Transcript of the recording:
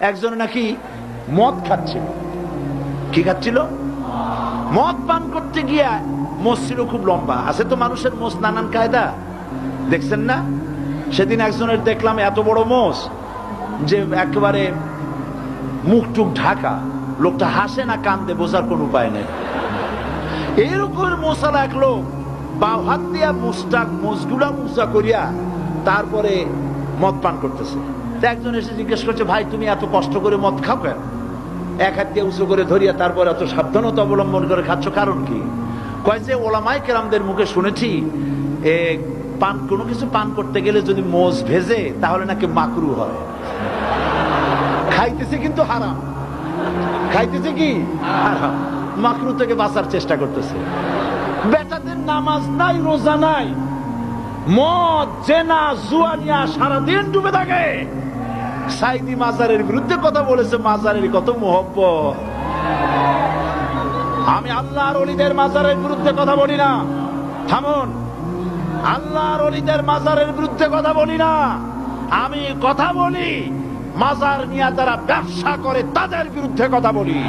একজন নাকি মদ খাচ্ছিল। কি খাচ্ছিল? মদ পান করতে গিয়া মোষ ছিল খুব লম্বা। আছে তো মানুষের মোষ নানান কায়দা, দেখছেন না? সেদিন একজনের দেখলাম এত বড় মোষ যে একেবারে মুখ টুক ঢাকা, লোকটা হাসে না কান্দে বোঝার কোন উপায় নেই। এরকম মোশালা এক লোক বাও হাত দিয়া মোষগুলা মুসা করিয়া তারপরে মদ পান করতেছে। একজন এসে জিজ্ঞেস করছে, ভাই তুমি এত কষ্ট করে মদ খাও কেন? এক হাত দিয়ে উঁচু করে ধরিয়া তারপরে এত সাবধানতা অবলম্বন করে খাচ্ছ, কারণ কি? কয় যে ওলামায়ে কেরামদের মুখে শুনেছি কোনো কিছু পান করতে গেলে যদি মোষ ভেজে তাহলে নাকি মাকরু হয়। খাইতেছে কিন্তু হারাম, খাইতেছে কি হারাম, মাকরু থেকে বাঁচার চেষ্টা করতেছে। বেটাদের নামাজ নাই, রোজা নাই, মদ জেনা জুয়া নিয়া সারাদিন ডুবে থাকে। সাইদি মাজারের বিরুদ্ধে কথা বলেছে, মাজারের কত মোহব্বত। আমি আল্লাহর ওলিদের মাজারের বিরুদ্ধে কথা বলি না, থামুন। আল্লাহর ওলিদের মাজারের বিরুদ্ধে কথা বলি না, আমি কথা বলি মাজার নিয়ে যারা ব্যবসা করে তাদের বিরুদ্ধে কথা বলি।